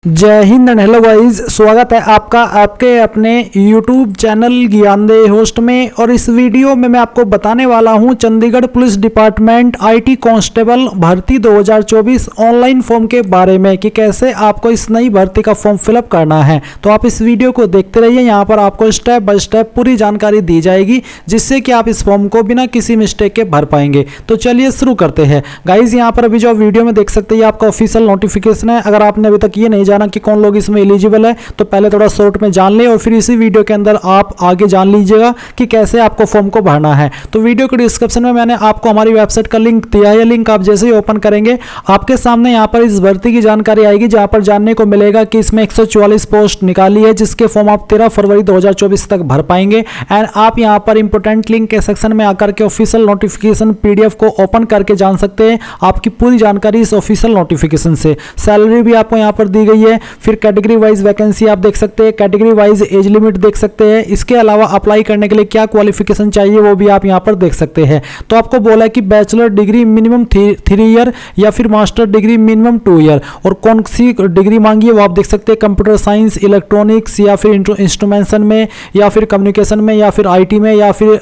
जय Hind and hello guys, स्वागत है आपका आपके अपने YouTube चैनल ज्ञानदेह होस्ट में। और इस वीडियो में मैं आपको बताने वाला हूं Chandigarh police department IT constable भर्ती 2024 ऑनलाइन फॉर्म के बारे में कि कैसे आपको इस नई भर्ती का फॉर्म फिलअप करना है। तो आप इस वीडियो को देखते रहिए, यहाँ पर आपको स्टेप बाय स्टेप पूरी जानकारी दी जाएगी जिससे कि आप इस फॉर्म को बिना किसी मिस्टेक के भर पाएंगे। तो चलिए शुरू करते हैं गाइज। यहाँ पर अभी जो वीडियो में देख सकते हैं आपका ऑफिशियल नोटिफिकेशन है। अगर आपने अभी तक ये नहीं जाना कि कौन लोग इसमें एलिजिबल है तो पहले थोड़ा शॉर्ट में जान ले और फिर इसी वीडियो के अंदर आप आगे जान लीजिएगा कि कैसे आपको फॉर्म को भरना है। तो वीडियो के डिस्क्रिप्शन में मैंने आपको हमारी वेबसाइट का लिंक दिया है। लिंक आप जैसे ही ओपन करेंगे आपके सामने यहाँ पर इस भर्ती की जानकारी आएगी, जहाँ पर जानने को मिलेगा कि इसमें 144 पोस्ट निकाली है जिसके फॉर्म आप 13 फरवरी 2024 तक भर पाएंगे। एंड आप यहाँ पर इंपोर्टेंट लिंक के सेक्शन में आकर के ऑफिशियल नोटिफिकेशन PDF को ओपन करके जान सकते हैं आपकी पूरी जानकारी इस ऑफिशियल नोटिफिकेशन से। सैलरी भी आपको यहाँ पर दी गई है। फिर कैटेगरी वाइज वैकेंसी आप देख सकते हैं, कैटेगरी वाइज एज लिमिट देख सकते हैं। इसके अलावा अप्लाई करने के लिए क्या क्वालिफिकेशन चाहिए वो भी आप यहाँ पर देख सकते हैं। तो आपको बोला है कि बैचलर डिग्री मिनिमम 3 ईयर या फिर मास्टर डिग्री मिनिमम 2 ईयर। और कौन सी डिग्री मांगी है वो आप देख सकते हैं, कंप्यूटर साइंस, इलेक्ट्रॉनिक्स या फिर इंस्ट्रूमेंटेशन में या फिर कम्युनिकेशन में या फिर IT में या फिर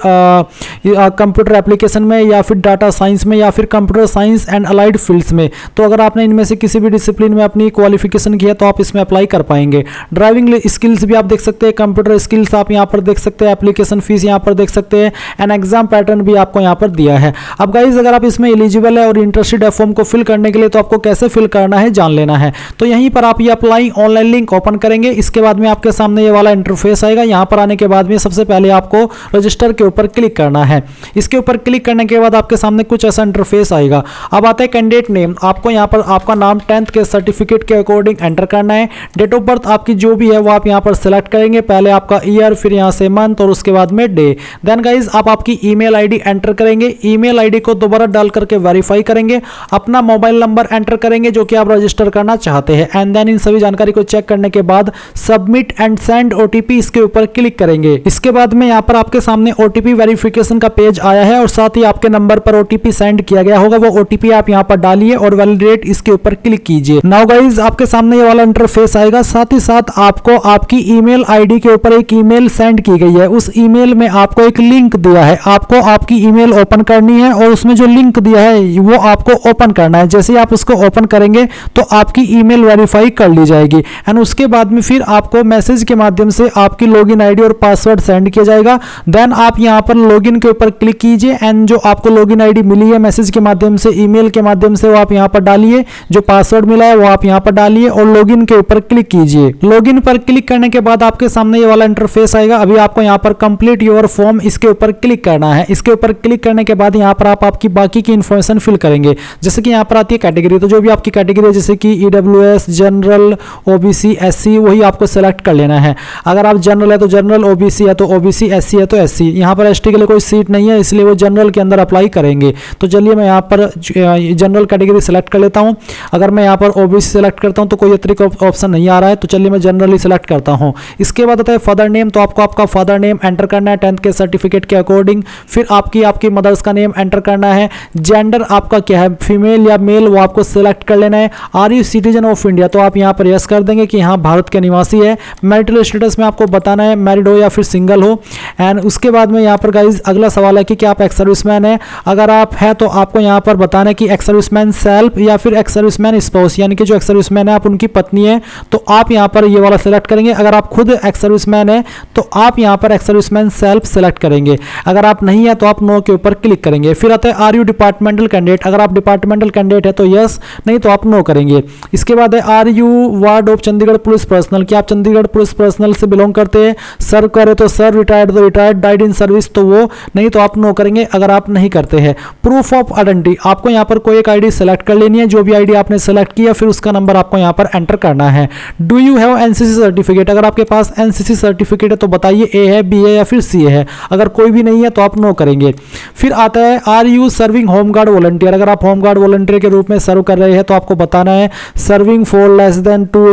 कंप्यूटर एप्लीकेशन में या फिर डाटा साइंस में या फिर computer science and allied fields में। तो अगर आपने इनमें से किसी भी डिसिप्लिन में अपनी क्वालिफिकेशन की है तो आप इसमें अप्लाई कर पाएंगे। ड्राइविंग स्किल्स भी आप देख सकते हैं, कंप्यूटर स्किल्स आप यहाँ पर देख सकते हैं, एप्लीकेशन फीस यहाँ पर देख सकते हैं एंड एग्जाम पैटर्न भी आपको यहाँ पर दिया है। अब गाइज अगर आप इसमें एलिजिबल है और इंटरेस्टेड है फॉर्म को फिल करने के लिए तो आपको कैसे फिल करना है जान लेना है। तो यहीं पर आप ये अप्लाई ऑनलाइन लिंक ओपन करेंगे। इसके बाद में आपके सामने ये वाला इंटरफेस आएगा। यहाँ पर आने के बाद में सबसे पहले आपको रजिस्टर के ऊपर क्लिक करना है। इसके ऊपर क्लिक करने के बाद आपके सामने कुछ ऐसा इंटरफेस आएगा। अब आता है कैंडिडेट नेम। आपको यहाँ पर आपका नाम 10th के सर्टिफिकेट के अकॉर्डिंग एंटर करना है। डेट ऑफ बर्थ आपकी जो भी है वो आप यहाँ पर सेलेक्ट करेंगे, पहले आपका ईयर फिर यहाँ से मंथ और उसके बाद में डे। देन गाइज आप आपकी ईमेल ID एंटर करेंगे। ईमेल ID को दोबारा डाल करके वेरीफाई करेंगे। अपना मोबाइल नंबर एंटर करेंगे जो कि आप रजिस्टर करना चाहते हैं। एंड देन इन सभी जानकारी को चेक करने के बाद सबमिट एंड सेंड OTP इसके ऊपर क्लिक करेंगे। इसके बाद में यहाँ पर आपके सामने OTP वेरिफिकेशन का पेज आया है और साथ ही आपके नंबर पर OTP सेंड किया गया होगा। वो OTP आप यहाँ पर डालिए और वैलिडेट इसके ऊपर क्लिक कीजिए। नाउ गाइज आपके सामने ये वाला इंटरफेस आएगा। साथ ही साथ आपको आपकी ईमेल ID के ऊपर एक ईमेल सेंड की गई है। उस ईमेल में आपको एक लिंक दिया है। आपको आपकी ईमेल ओपन करनी है और उसमें जो लिंक दिया है वो आपको ओपन करना है। जैसे ही आप उसको ओपन करेंगे तो आपकी ईमेल वेरीफाई कर ली जाएगी एंड उसके बाद में फिर आपको मैसेज के माध्यम से आपकी लॉगिन ID और पासवर्ड सेंड किया जाएगा। देन आप यहाँ पर लॉगिन के ऊपर क्लिक कीजिए एंड जो आपको लॉगिन ID मिली है मैसेज के माध्यम से, ईमेल के माध्यम से, वो आप यहाँ पर डालिए। जो पासवर्ड मिला है वो आप यहाँ पर डालिए और लॉगिन के ऊपर क्लिक कीजिए। लॉगिन पर क्लिक करने के बाद आपके सामने ये वाला इंटरफेस आएगा। अभी आपको यहाँ पर कंप्लीट योर फॉर्म इसके ऊपर क्लिक करना है। इसके ऊपर क्लिक करने के बाद यहाँ पर आप आपकी बाकी की इंफॉर्मेशन फिल करेंगे। जैसे कि यहाँ पर आती है कैटेगरी, तो जो भी आपकी कैटेगरी है जैसे कि EWS, जनरल, OBC, SC वही आपको सेलेक्ट कर लेना है। अगर आप जनरल है तो जनरल, OBC है तो OBC, SC है तो SC। यहाँ पर ST के लिए कोई सीट नहीं है इसलिए वो जनरल के अंदर अप्लाई करेंगे। तो चलिए मैं यहाँ पर जनरल कैटेगरी सेलेक्ट कर लेता हूँ। अगर मैं यहाँ पर OBC सेलेक्ट करता हूँ तो कोई अतिरिक्त ऑप्शन नहीं आ रहा है, तो चलिए मैं जनरली सेलेक्ट करता हूँ। इसके बाद आता है फादर नेम। तो आपको आपका फादर नेम एंटर करना है 10th के सर्टिफिकेट के अकॉर्डिंग। फिर आपकी मदर्स का नेम एंटर करना है। जेंडर आपका क्या है, फीमेल या मेल, वो आपको सेलेक्ट कर लेना है। Are you citizen of India, तो आप यहाँ पर यस कर देंगे कि हाँ भारत के निवासी है। मैरिटल स्टेटस में आपको बताना है मैरिड हो या फिर सिंगल हो। एंड उसके बाद में यहाँ पर गाइज अगला सवाल है कि क्या आप एक्स सर्विसमैन है। अगर आप है तो आपको यहाँ पर बताना है कि एक्स सर्विसमैन सेल्फ या फिर एक्स सर्विसमैन स्पाउस, यानी कि जो एक्स सर्विसमैन है आप उनकी पत्नी है तो आप यहाँ पर ये वाला सेलेक्ट करेंगे। अगर आप खुद एक्स सर्विसमैन है तो आप यहाँ पर एक्स सर्विसमैन सेल्फ सेलेक्ट करेंगे। अगर आप नहीं है तो आप नो के ऊपर क्लिक करेंगे। फिर आता है आर यू डिपार्टमेंटल कैंडिडेट। अगर आप डिपार्टमेंटल कैंडिडेट है तो यस, नहीं तो आप नो करेंगे। इसके बाद है are you ward of Chandigarh police personnel, क्या आप चंडीगढ़ पुलिस पर्सनल से बिलोंग करते हैं। सर्व करे तो सर, रिटायर्ड तो रिटायर्ड, डाइड इन सर्विस तो वो, नहीं तो आप नो करेंगे अगर आप नहीं करते हैं। प्रूफ ऑफ आइडेंटिटी, आपको यहाँ पर कोई एक ID सेलेक्ट कर लेनी है। जो भी ID आपने सेलेक्ट किया फिर उसका नंबर आपको यहाँ पर एंटर करना है। Do you have NCC certificate, अगर आपके पास NCC सर्टिफिकेट है तो बताइए A है, B है या फिर C है। अगर कोई भी नहीं है तो आप नो करेंगे। फिर आता है are you serving home guard volunteer, अगर आप होमगार्ड वॉलंटियर के रूप में सर्व कर रहे हैं तो आपको बताना है serving for less than 2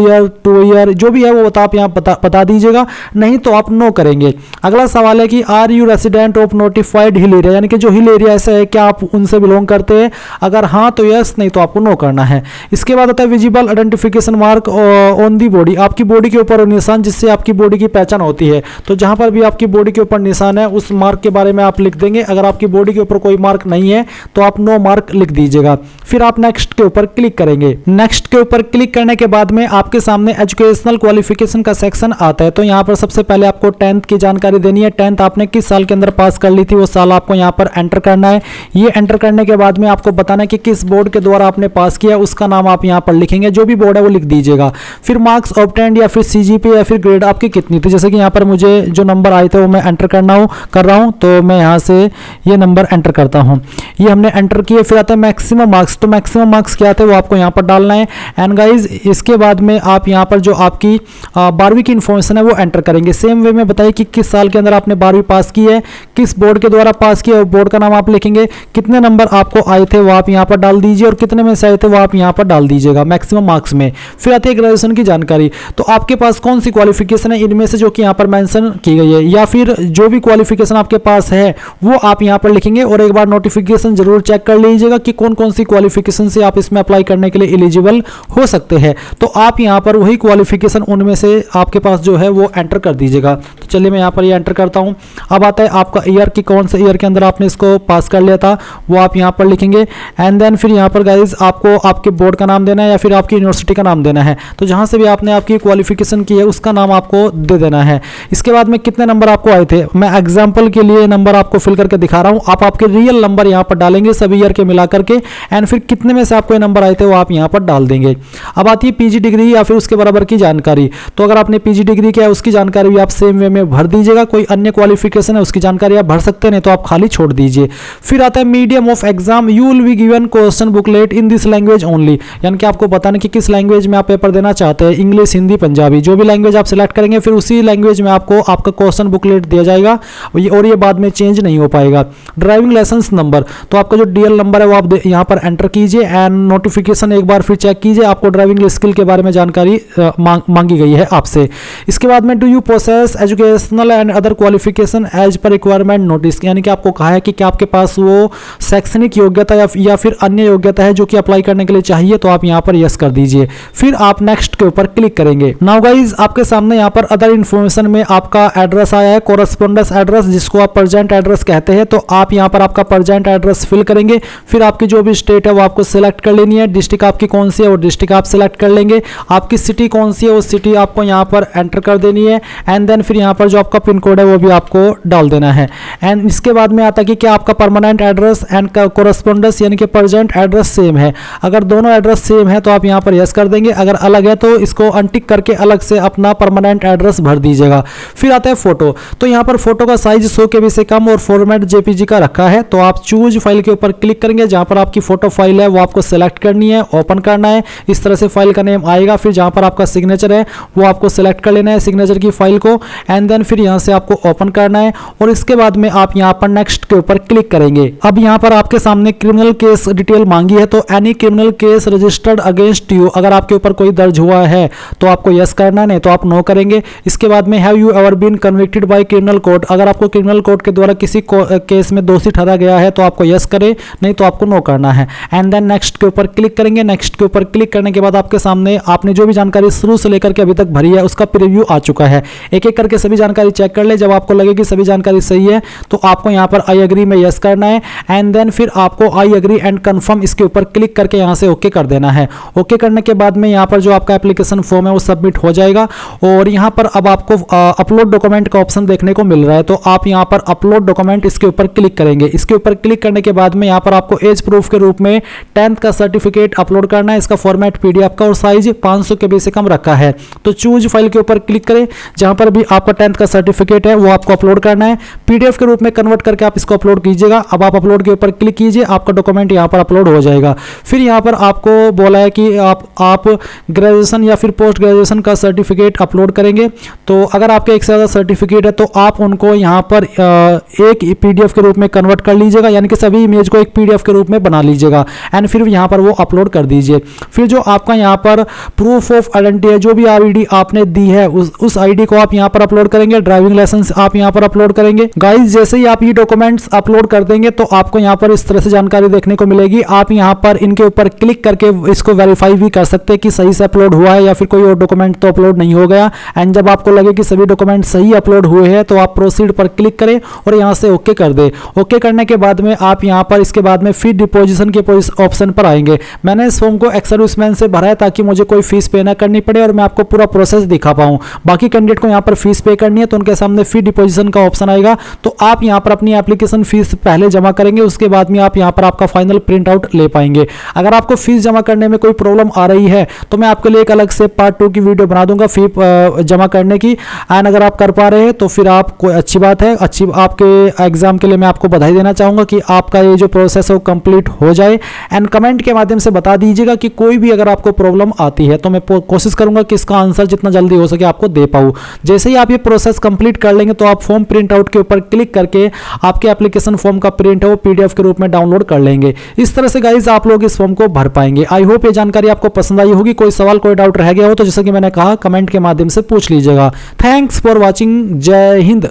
year, जो भी है वो आप यहाँ बता दीजिएगा, नहीं तो आप नो करेंगे। अगला सवाल है कि are you resident of notified hill area, यानी कि जो हिल एरिया ऐसा है क्या आप उनसे बिलोंग करते हैं। अगर हाँ तो यस, नहीं तो आपको नो करना है। इसके बाद आता है visible identification mark on the body, आपकी बॉडी के ऊपर निशान जिससे आपकी बॉडी की पहचान होती है। तो जहां पर भी आपकी बॉडी के ऊपर निशान है उस मार्क के बारे में आप लिख देंगे। अगर आपकी बॉडी के ऊपर कोई मार्क नहीं है तो आप नो मार्क लिख दीजिएगा। फिर आप नेक्स्ट के ऊपर क्लिक करेंगे। नेक्स्ट के ऊपर क्लिक करने के बाद में आपके सामने एजुकेशनल क्वालिफिकेशन का सेक्शन आता है। तो यहाँ पर सबसे पहले आपको 10th की जानकारी देनी है। 10th आपने किस साल के अंदर पास कर ली थी वो साल आपको यहाँ पर एंटर करना है। ये एंटर करने के बाद में आपको बताना है कि किस बोर्ड के द्वारा आपने पास किया, उसका नाम आप यहाँ पर लिखेंगे। जो भी बोर्ड है वो लिख दीजिएगा। फिर मार्क्स ऑब्टेन्ड या फिर सीजीपीए या फिर ग्रेड आपकी कितनी थी। जैसे कि यहाँ पर मुझे जो नंबर आए थे वो मैं एंटर कर रहा हूँ। तो मैं यहाँ से ये नंबर एंटर करता हूँ। ये हमने एंटर किए। फिर आता है मैक्सिमम मार्क्स। तो मैक्सिमम मार्क्स क्या थे वो आपको यहाँ पर डालना है। एंड गाइज इसके बाद में आप यहाँ पर जो आपकी 12वीं की इन्फॉर्मेशन है वो एंटर करेंगे। सेम वे में बताइए कि किस साल के अंदर आपने 12वीं पास की है, किस बोर्ड के द्वारा पास किया, वो बोर्ड का नाम आप लिखेंगे। कितने नंबर आपको आए थे वो आप यहाँ पर डाल दीजिए और कितने में से आए थे वो आप यहाँ पर डाल दीजिएगा मैक्सिमम मार्क्स में। फिर आती है ग्रेजुएशन की जानकारी। तो आपके पास कौन सी क्वालिफिकेशन है इनमें से जो कि यहाँ पर मेंशन की गई है, या फिर जो भी क्वालिफिकेशन आपके पास है वो आप यहाँ पर लिखेंगे। और एक बार नोटिफिकेशन जरूर चेक कर लीजिएगा कि कौन कौन सी क्वालिफिकेशन से आप इसमें अप्लाई करने के लिए एलिजिबल हो सकते हैं। तो आप यहाँ पर वही क्वालिफिकेशन उनमें से आपके पास जो है वो एंटर कर दीजिएगा। तो चलिए मैं यहाँ पर ये एंटर करता हूँ। अब आता है आपका ईयर की कौन से ईयर के अंदर आपने इसको पास कर लिया था वो आप यहाँ पर लिखेंगे। एंड देन फिर यहाँ पर गाइज आपको आपके बोर्ड का नाम देना है या फिर आपकी यूनिवर्सिटी का नाम देना है। तो जहाँ से भी आपने आपकी क्वालिफिकेशन की है उसका नाम आपको दे देना है। इसके बाद में कितने नंबर आपको आए थे, मैं एग्जाम्पल के लिए नंबर आपको फिल करके दिखा रहा हूँ। आप आपके रियल नंबर यहाँ पर डालेंगे सभी ईयर के मिला करके। एंड फिर कितने में से आपको ये नंबर आए थे वो आप यहाँ पर डाल देंगे। अब आती है पीजी डिग्री या फिर उसके बराबर की जानकारी। तो अगर आपने पीजी डिग्री किया है उसकी जानकारी भी आप सेम वे में भर दीजिएगा। कोई अन्य क्वालिफिकेशन है उसकी जानकारी आप भर सकते हैं, नहीं तो आप खाली छोड़ दीजिए। फिर आता है medium of exam, you will be given question booklet in this language only, यानी कि आपको बताना कि किस लैंग्वेज में आप पेपर देना चाहते हैं, इंग्लिश, हिंदी, पंजाबी, जो भी लैंग्वेज आप सिलेक्ट करेंगे फिर उसी लैंग्वेज में आपको आपका क्वेश्चन बुकलेट दिया जाएगा और ये बाद में चेंज नहीं हो पाएगा। ड्राइविंग लाइसेंस नंबर, तो आपका जो डीएल नंबर है वो आप यहाँ पर एंटर कीजिए। एंड नोटिफिकेशन एक बार फिर चेक कीजिए, आपको ड्राइविंग स्किल के बारे में जानकारी मांगी गई है आपसे। इसके बाद में do you possess educational and other qualification as per requirement notice, यानी कि आपको कहा है कि क्या आपके पास वो शैक्षणिक योग्यता या फिर अन्य योग्यता है जो कि अप्लाई करने के लिए चाहिए। तो आप यहाँ पर यस कर दीजिए। फिर आप नेक्स्ट के ऊपर क्लिक करेंगे। नाउ गाइज आपके सामने यहाँ पर अदर इन्फॉर्मेशन में आपका एड्रेस आया है, कोरस्पोंडेंस एड्रेस जिसको आप प्रेजेंट एड्रेस कहते हैं। तो आप यहाँ पर आपका प्रेजेंट एड्रेस फिल करेंगे। फिर आपकी जो भी स्टेट है वो आपको सिलेक्ट कर लेनी है। डिस्ट्रिक्ट आपकी कौन सी है वो डिस्ट्रिक्ट आप सिलेक्ट कर लेंगे। आपकी सिटी कौन सी है वो सिटी आपको यहाँ पर एंटर कर देनी है। एंड देन फिर यहाँ पर जो आपका पिन कोड है वो भी आपको डाल देना है। एंड इसके बाद में आता है कि क्या आपका परमानेंट एड्रेस एंड कोरस्पोंडेंस यानी कि प्रेजेंट एड्रेस सेम है। अगर दोनों एड्रेस सेम है तो आप यहाँ पर यस कर देंगे। अगर अलग है तो इसको अनटिक करके अलग से अपना परमानेंट एड्रेस भर दीजिएगा। फिर आता है फोटो। तो यहाँ पर फोटो का साइज 100 KB से कम और फॉर्मेट जेपीजी का रखा है। तो आप चूज फाइल के ऊपर क्लिक करेंगे। जहाँ पर आपकी फोटो फाइल है वो आपको सेलेक्ट करनी है, ओपन करना है। इस तरह से फाइल का नेम आएगा। फिर जहाँ पर आपका सिग्नेचर है वो आपको सेलेक्ट कर लेना है, सिग्नेचर की फाइल को। एंड देन फिर यहाँ से आपको ओपन करना है और इसके बाद में आप यहाँ पर नेक्स्ट के ऊपर क्लिक करेंगे। अब यहाँ पर आपके सामने क्रिमिनल केस डिटेल मांगी है। तो any criminal case registered against you, अगर आपके ऊपर कोई दर्ज हुआ है तो आपको यस करना है, नहीं तो आप नो करेंगे। इसके बाद में have you ever been convicted by criminal court, अगर आपको क्रिमिनल कोर्ट के द्वारा किसी केस में दोषी ठहरा गया है तो आपको यस करें, नहीं तो आपको नो करना है। एंड देन नेक्स्ट के ऊपर क्लिक करेंगे। नेक्स्ट के ऊपर क्लिक करने के बाद आपके सामने आपने जो भी जानकारी शुरू से लेकर के अभी तक भरी है उसका प्रीव्यू आ चुका है। एक एक करके सभी जानकारी चेक कर ले। जब आपको लगे कि सभी जानकारी सही है तो आपको यहाँ पर आई एग्री में यस करना है। एंड देन फिर आपको आई एग्री एंड कंफर्म इसके ऊपर क्लिक करके यहाँ से ओके कर देना है। ओके करने के बाद में यहाँ पर जो आपका एप्लीकेशन फॉर्म है वो सबमिट हो जाएगा। और यहाँ पर अब आपको अपलोड डॉक्यूमेंट का ऑप्शन देखने को मिल रहा है। तो आप यहाँ पर अपलोड डॉक्यूमेंट इसके ऊपर क्लिक करेंगे। इसके ऊपर क्लिक करने के बाद में यहाँ पर आपको एज प्रूफ के रूप में 10th का सर्टिफिकेट अपलोड करना है। इसका फॉर्मेट पीडीएफ का और साइज 500 KB से कम रखा है। तो चूज फाइल के ऊपर क्लिक करें। जहां पर भी आपका 10th का सर्टिफिकेट है वो आपको अपलोड करना है। पीडीएफ के रूप में कन्वर्ट करके आप इसको अपलोड कीजिएगा। अब आप अपलोड के ऊपर क्लिक कीजिए, आपका डॉक्यूमेंट यहाँ पर अपलोड हो जाएगा। फिर यहाँ पर आपको बोला है कि आप ग्रेजुएशन या फिर पोस्ट ग्रेजुएशन का सर्टिफिकेट अपलोड करेंगे। तो अगर आपके एक से ज़्यादा सर्टिफिकेट है तो आप उनको यहाँ पर एक पीडीएफ के रूप में कन्वर्ट कर लीजिएगा, यानी कि सभी इमेज को एक पीडीएफ के रूप में बना लीजिएगा। एंड फिर यहाँ पर वो अपलोड कर दीजिए। फिर जो आपका यहाँ पर प्रूफ ऑफ आइडेंटिटी है, जो भी आईडी आपने दी है उस आईडी को आप यहाँ पर अपलोड करेंगे। ड्राइविंग लाइसेंस आप यहाँ पर अपलोड करेंगे। गाइज जैसे ही आप ये डॉक्यूमेंट्स अपलोड कर देंगे तो आपको यहाँ पर इस तरह से जानकारी देखने को मिलेगी। आप यहाँ पर इनके ऊपर क्लिक करके इसको वेरीफाई भी कर सकते हैं कि सही से अपलोड हुआ है या फिर कोई और डॉक्यूमेंट तो अपलोड नहीं हो गया। एंड जब आपको लगे कि सभी डॉक्यूमेंट सही अपलोड हुए हैं तो आप प्रोसीड पर क्लिक करें और यहाँ से ओके कर दे। ओके करने के बाद में आप यहाँ पर इसके बाद में फी डिपोजिशन के ऑप्शन पर आएंगे। मैंने इस फॉर्म को एक्स सर्विसमैन से भरा है ताकि मुझे कोई फीस पे ना करनी पड़े और मैं आपको पूरा प्रोसेस दिखा पाऊँ। बाकी कैंडिडेट को यहाँ पर फीस पे करनी है तो उनके सामने फी डिपोजिशन का ऑप्शन आएगा, तो आप यहाँ पर अपनी एप्लीकेशन फीस पहले जमा करेंगे, उसके बाद में आप यहाँ पर आपका फाइनल प्रिंट आउट ले पाएंगे। अगर आपको फीस जमा करने में कोई प्रॉब्लम आ रही है तो मैं आपके लिए एक अलग से पार्ट 2 की वीडियो बना दूंगा फी जमा करने की। एंड अगर आप कर पा रहे हैं तो फिर आप कोई अच्छी बात है, अच्छी आपके एग्जाम के लिए मैं आपको बधाई देना चाहूंगा कि आपका ये जो प्रोसेस है वो कंप्लीट हो जाए। एंड कमेंट के माध्यम से बता दीजिएगा कि कोई भी अगर आपको प्रॉब्लम आती है तो मैं कोशिश करूंगा कि इसका आंसर जितना जल्दी हो सके आपको दे पाऊं। जैसे ही आप ये प्रोसेस कंप्लीट कर लेंगे तो आप फॉर्म प्रिंट आउट के ऊपर क्लिक करके आपके एप्लीकेशन फॉर्म का प्रिंट है वो पीडीएफ के रूप में डाउनलोड कर लेंगे। इस तरह से गाइज आप लोग इस फॉर्म को भर पाएंगे। आई होप ये जानकारी आपको पसंद आई होगी। कोई सवाल कोई डाउट रह गया हो तो जैसे कि मैंने कहा कमेंट के माध्यम से पूछ लीजिएगा। Thanks for watching. जय हिंद।